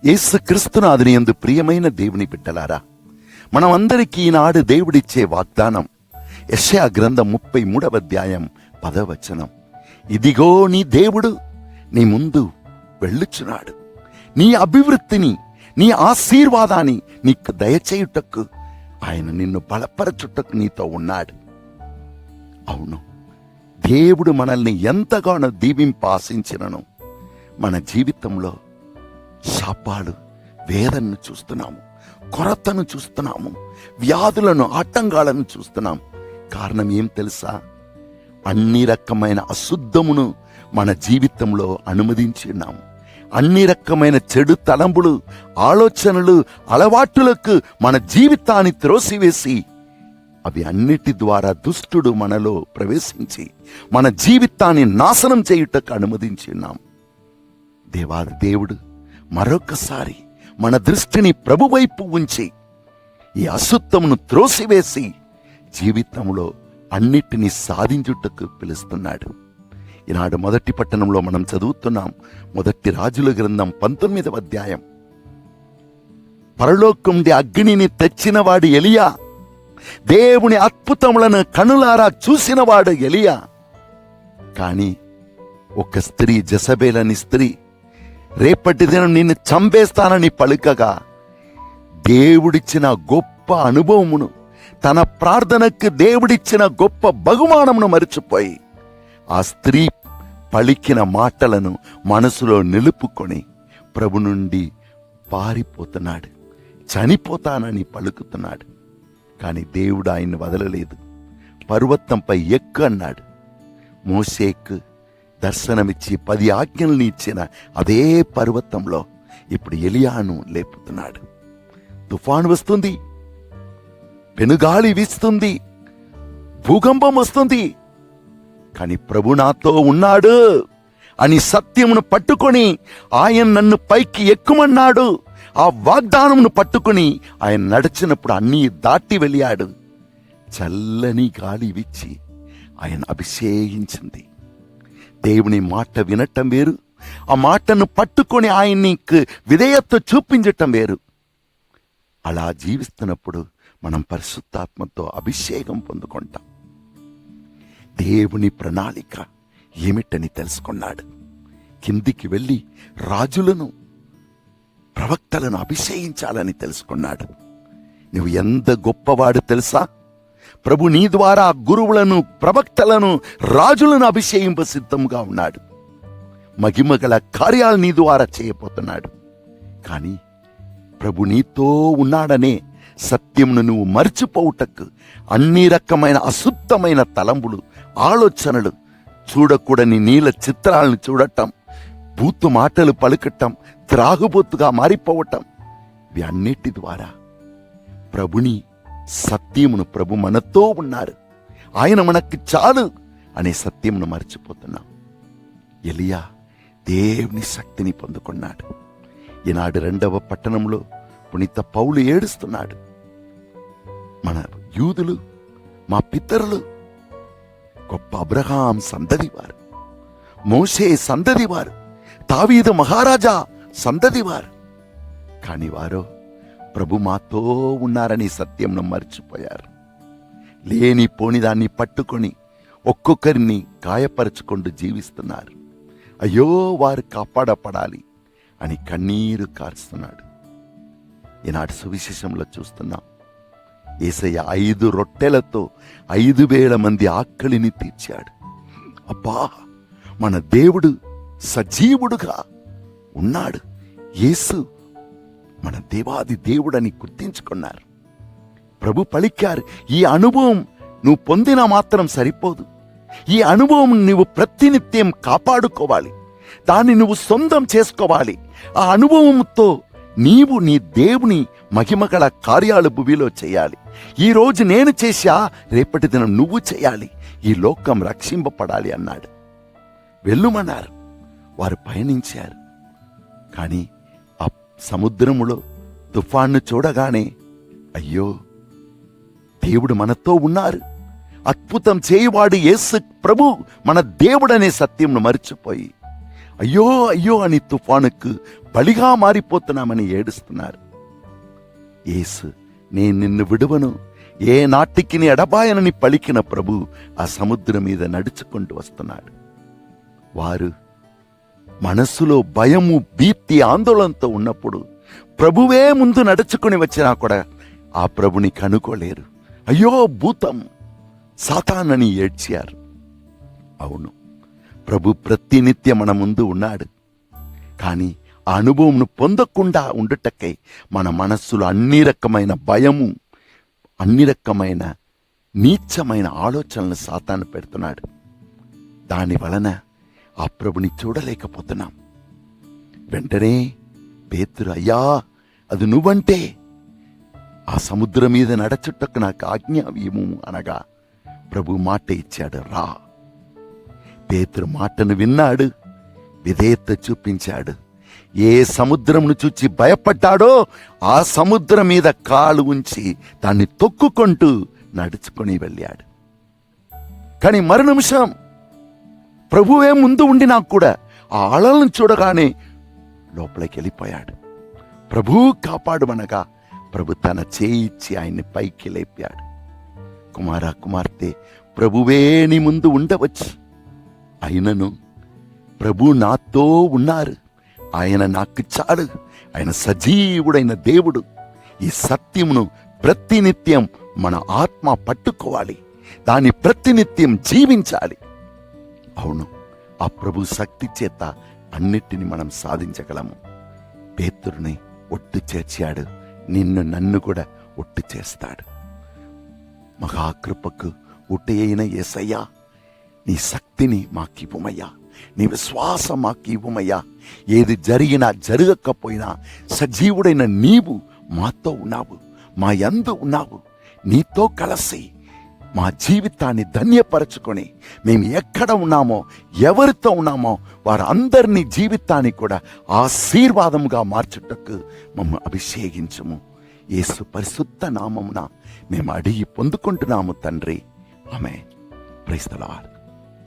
యేసుక్రీస్తునాథుని యందు ప్రియమైన దేవుని బిడ్డలారా, మనమందరికీ ఈనాడు దేవుడిచ్చే వాగ్దానం యెషయా గ్రంథం 33వ అధ్యాయం 10వ వచనం. ఇదిగో నీ దేవుడు నీ ముందు వెళ్ళుచున్నాడు, నీ అభివృద్ధిని, నీ ఆశీర్వాదాన్ని నీకు దయచేయుటకు ఆయన నిన్ను బలపరచుటకు నీతో ఉన్నాడు. అవును, దేవుడు మనల్ని ఎంతగానో దీవింప ఆశించినను మన జీవితంలో శాపాలు, వేదనను చూస్తున్నాము, కొరతను చూస్తున్నాము, వ్యాధులను, ఆటంకాలను చూస్తున్నాం. కారణం ఏం తెలుసా? అన్ని రకమైన అశుద్ధమును మన జీవితంలో అనుమతించి ఉన్నాము. అన్ని రకమైన చెడు తలంపులు, ఆలోచనలు, అలవాటులకు మన జీవితాన్ని త్రోసివేసి అవి అన్నిటి ద్వారా దుష్టుడు మనలో ప్రవేశించి మన జీవితాన్ని నాశనం చేయుటకు అనుమతించి ఉన్నాం. దేవాది దేవుడు మరొకసారి మన దృష్టిని ప్రభు వైపు ఉంచి ఈ అశుద్ధమును త్రోసివేసి జీవితంలో అన్నిటినీ సాధించుటకు పిలుస్తున్నాడు. ఈనాడు మొదటి పట్టణంలో మనం చదువుతున్నాం, మొదటి రాజుల గ్రంథం 19వ అధ్యాయం. పరలోకం నుండి అగ్నిని తెచ్చినవాడు ఎలియా, దేవుని అద్భుతములను కనులారా చూసినవాడు ఎలియా. కానీ ఒక స్త్రీ, జెజబెల్ స్త్రీ, రేపటి దినం నిన్ను చంపేస్తానని పలుకగా దేవుడిచ్చిన గొప్ప అనుభవమును, తన ప్రార్థనకు దేవుడిచ్చిన గొప్ప బహుమానమును మరిచిపోయి ఆ స్త్రీ పలికిన మాటలను మనసులో నిలుపుకొని ప్రభు నుండి పారిపోతున్నాడు, చనిపోతానని పలుకుతున్నాడు. కానీ దేవుడు ఆయన్ని వదలలేదు. పర్వతంపై ఎక్కు అన్నాడు. మోషేకు దర్శనమిచ్చి 10 ఆజ్ఞల్ని ఇచ్చిన అదే పర్వతంలో ఇప్పుడు ఎలియాను లేపుతున్నాడు. తుఫాను వస్తుంది, పెనుగాలి వీస్తుంది, భూకంపం వస్తుంది, కానీ ప్రభు నాతో ఉన్నాడు అని సత్యమును పట్టుకొని ఆయన నన్ను పైకి ఎక్కుమన్నాడు. ఆ వాగ్దానమును పట్టుకుని ఆయన నడిచినప్పుడు అన్నీ దాటి వెళ్ళాడు. చల్లని గాలి వీచి ఆయన అభిషేకించింది. దేవుని మాట వినటం వేరు, ఆ మాటను పట్టుకొని ఆయనకి విధేయత చూపించటం వేరు. అలా జీవిస్తున్నప్పుడు మనం పరిశుద్ధాత్మతో అభిషేకం పొందుకుంటాం. దేవుని ప్రణాళిక ఏమిటని తెలుసుకున్నాడు. కిందికి వెళ్ళి రాజులను, ప్రవక్తలను అభిషేకించాలని తెలుసుకున్నాడు. నువ్వు ఎంత గొప్పవాడు తెలుసా? ప్రభు నీ ద్వారా గురువులను, ప్రవక్తలను, రాజులను అభిషేకింప సిద్ధంగా ఉన్నాడు. మహిమగల కార్యాలు నీ ద్వారా చేయబోతున్నాడు. కానీ ప్రభు నీతో ఉన్నాడనే సత్యమును నువ్వు మర్చిపోవుటకు అన్ని రకమైన అశుద్ధమైన తలంపులు, ఆలోచనలు, చూడకూడని నీల చిత్రాలను చూడటం, బూతు మాటలు పలుకటం, త్రాగుబోతుగా మారిపోవటం, ఇవి అన్నిటి ద్వారా ప్రభుని సత్యమును, ప్రభు మనతో ఉన్నారు, ఆయన మనకి చాలు అనే సత్యమును మర్చిపోతున్నాం. ఎలియా దేవుని శక్తిని పొందుకున్నాడు. ఈనాడు 2వ పట్టణంలో పునీత పౌలు ఏడుస్తున్నాడు. మన యూదులు, మా పితరులు గొప్ప అబ్రహాం సంతతివారు, మోషే సంతతివారు, దావీదు మహారాజా సంతతివారు. కాని వారు ప్రభు మాతో ఉన్నారని సత్యంను మర్చిపోయారు. లేని పోని దాన్ని పట్టుకొని ఒక్కొక్కరిని గాయపరచుకుంటూ జీవిస్తున్నారు. అయ్యో, వారు కాపాడపడాలి అని కన్నీరు కారుస్తున్నాడు. ఈనాడు సువిశేషంలో చూస్తున్నాం, యేసయ్య 5 రొట్టెలతో 5,000 మంది ఆకలిని తీర్చాడు. అబ్బా, మన దేవుడు సజీవుడుగా ఉన్నాడు. యేసు మన దేవాది దేవుడని గుర్తించుకున్నారు. ప్రభు పలికారు, ఈ అనుభవం నువ్వు పొందిన మాత్రం సరిపోదు. ఈ అనుభవం నువ్వు ప్రతినిత్యం కాపాడుకోవాలి, దాన్ని నువ్వు సొంతం చేసుకోవాలి. ఆ అనుభవంతో నీవు నీ దేవుని మహిమగల కార్యాలు భూమిలో చేయాలి. ఈ రోజు నేను చేశా, రేపటి దినం నువ్వు చేయాలి, ఈ లోకం రక్షింపబడాలి అన్నాడు. వెళ్ళుమన్నారు. వారు పయనించారు. కానీ ఆ సముద్రములో తుఫాన్ను చూడగానే, అయ్యో, దేవుడు మనతో ఉన్నారు, అద్భుతం చేయువాడు యేసు ప్రభు మన దేవుడనే సత్యంను మర్చిపోయి అయ్యో అయ్యో అని తుఫానుకు బలిగా మారిపోతున్నామని ఏడుస్తున్నారు. యేసు, నేను నిన్ను విడువను, ఏ నాటికి నీ ఎడబాయనని పలికిన ప్రభు ఆ సముద్రం మీద నడుచుకుంటూ వస్తున్నాడు. వారు మనస్సులో భయము, భీతి, ఆందోళనతో ఉన్నప్పుడు ప్రభువే ముందు నడుచుకుని వచ్చినా కూడా ఆ ప్రభుని కనుకోలేరు. అయ్యో భూతం, సాతానని ఏడ్చారు. అవును, ప్రభు ప్రతినిత్యం మన ముందు ఉన్నాడు. కానీ ఆ అనుభవంను పొందకుండా ఉండుటకై మన మనస్సులో అన్ని రకమైన భయము, అన్ని రకమైన నీచమైన ఆలోచనలు సాతాను పెడుతున్నాడు. దాని వలన ఆ ప్రభుని చూడలేకపోతున్నాం. వెంటనే పేతురు, అయ్యా అది నువ్వంటే ఆ సముద్రం మీద నడచుటకు నాకు ఆజ్ఞ ఇవ్వు అనగా ప్రభు మాట ఇచ్చాడు, రా. పేతురు మాటను విన్నాడు, విధేయత చూపించాడు. ఏ సముద్రంను చూచి భయపడ్డాడో ఆ సముద్రం మీద కాలు ఉంచి దాన్ని తొక్కుకుంటూ నడుచుకొని వెళ్ళాడు. కానీ మరు నిమిషం ప్రభువే ముందు ఉండి నాకు కూడా ఆ అలలను చూడగానే లోపలికి వెళ్ళిపోయాడు. ప్రభు కాపాడుమనగా ప్రభు తన చేయిచ్చి ఆయన్ని పైకి లేపాడు. కుమారా, కుమార్తె, ప్రభువే నీ ముందు ఉండవచ్చు, అయినను ప్రభు నాతో ఉన్నారు. ఆయన నాకు చాలు. ఆయన సజీవుడైన దేవుడు. ఈ సత్యమును ప్రతినిత్యం మన ఆత్మ పట్టుకోవాలి, దాన్ని ప్రతినిత్యం జీవించాలి. అవును, ఆ ప్రభు శక్తి చేత అన్నిటిని మనం సాధించగలము. పేతురుని ఒట్టు చేర్చాడు, నిన్ను నన్ను కూడా ఒట్టు చేస్తాడు. మహాకృపకు ఒట్టు అయిన యేసయ్యా, నీ శక్తిని మాకివ్వమయ్యా, నీ విశ్వాసం మాకివ్వమయ్యా. ఏది జరిగినా జరగకపోయినా సజీవుడైన నీవు మాతో ఉన్నావు, మా యందు ఉన్నావు. నీతో కలిసి మా జీవితాన్ని ధన్యపరచుకొని మేము ఎక్కడ ఉన్నామో, ఎవరితో ఉన్నామో వారందరినీ జీవితాన్ని కూడా ఆశీర్వాదముగా మార్చుటకు మమ్మల్ని అభిషేకించుము. యేసు పరిశుద్ధ నామమున మేము అడిగి పొందుకుంటున్నాము తండ్రి. ఆమేన్. Praise the lord.